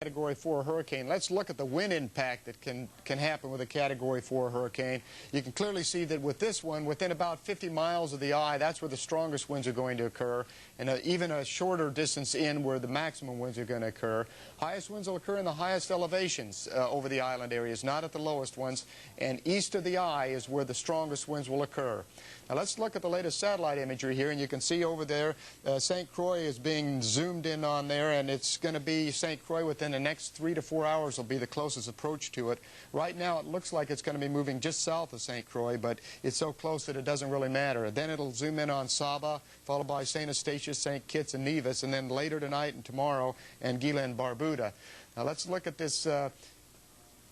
Category 4 hurricane. Let's look at the wind impact that can happen with a Category 4 hurricane. You can clearly see that with this one, within about 50 miles of the eye, that's where the strongest winds are going to occur, and even a shorter distance in where the maximum winds are going to occur. Highest winds will occur in the highest elevations over the island areas, not at the lowest ones, and east of the eye is where the strongest winds will occur. Now let's look at the latest satellite imagery here, and you can see over there St. Croix is being zoomed in on there, and it's going to be St. Croix within the next 3 to 4 hours will be the closest approach to it. Right now it looks like it's going to be moving just south of St. Croix, but it's so close that it doesn't really matter. Then it'll zoom in on Saba, followed by St. Eustatius, St. Kitts, and Nevis, and then later tonight and tomorrow, Anguilla and Barbuda. Now let's look at this.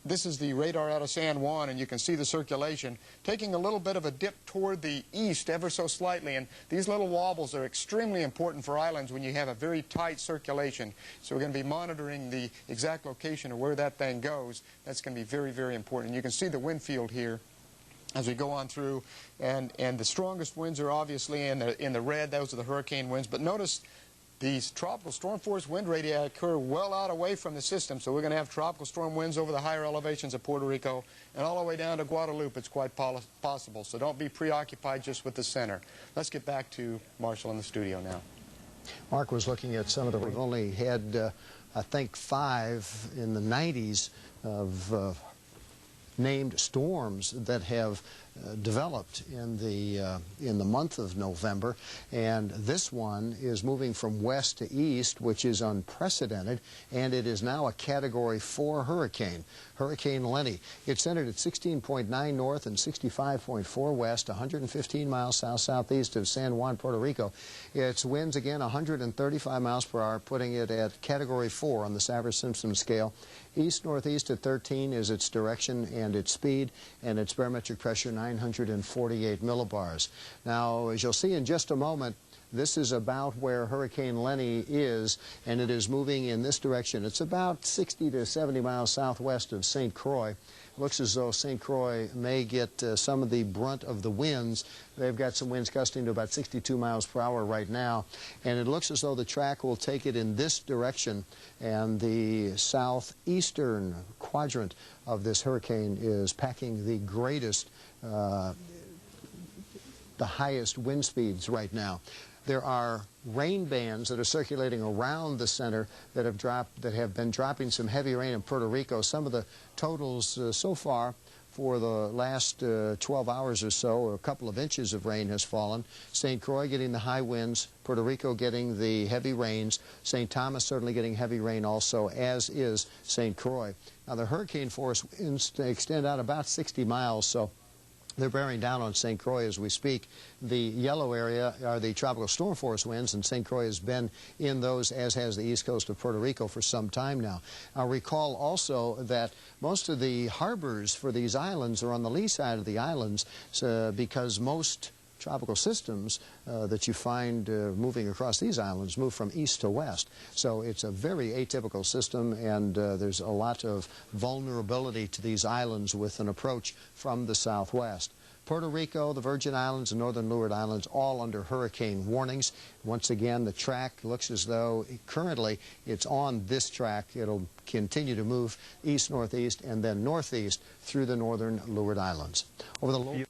This is the radar out of San Juan, and you can see the circulation taking a little bit of a dip toward the east ever so slightly, and these little wobbles are extremely important for islands when you have a very tight circulation. So we're going to be monitoring the exact location of where that thing goes. That's going to be very, very important. You can see the wind field here as we go on through, and the strongest winds are obviously in the red. Those are the hurricane winds, but notice these tropical storm force wind radii occur well out away from the system, so we're going to have tropical storm winds over the higher elevations of Puerto Rico and all the way down to Guadalupe. It's quite possible, so don't be preoccupied just with the center. Let's get back to Marshall in the studio now. Mark was looking at some of the, we've only had, I think, 5 in the 90s of named storms that have developed in the month of November, and this one is moving from west to east, which is unprecedented, and it is now a Category 4 hurricane, Hurricane Lenny. It's centered at 16.9 north and 65.4 west, 115 miles south-southeast of San Juan, Puerto Rico. Its winds, again, 135 miles per hour, putting it at Category 4 on the Saffir-Simpson scale. East-northeast at 13 is its direction and its speed, and its barometric pressure 948 millibars. Now, as you'll see in just a moment, this is about where Hurricane Lenny is, and it is moving in this direction. It's about 60 to 70 miles southwest of St. Croix. Looks as though St. Croix may get some of the brunt of the winds. They've got some winds gusting to about 62 miles per hour right now, and it looks as though the track will take it in this direction, and the southeastern quadrant of this hurricane is packing the greatest, the highest wind speeds right now. There are rain bands that are circulating around the center that have been dropping some heavy rain in Puerto Rico. Some of the totals so far for the last 12 hours or so, a couple of inches of rain has fallen. St. Croix getting the high winds, Puerto Rico getting the heavy rains, St. Thomas certainly getting heavy rain also, as is St. Croix. Now the hurricane force winds extend out about 60 miles, so they're bearing down on St. Croix as we speak. The yellow area are the tropical storm force winds, and St. Croix has been in those, as has the east coast of Puerto Rico, for some time now. Now recall also that most of the harbors for these islands are on the lee side of the islands, because most tropical systems that you find moving across these islands move from east to west. So it's a very atypical system, and there's a lot of vulnerability to these islands with an approach from the southwest. Puerto Rico, the Virgin Islands, and northern Leeward Islands, all under hurricane warnings. Once again, the track looks as though currently it's on this track. It'll continue to move east-northeast and then northeast through the northern Leeward Islands. Over the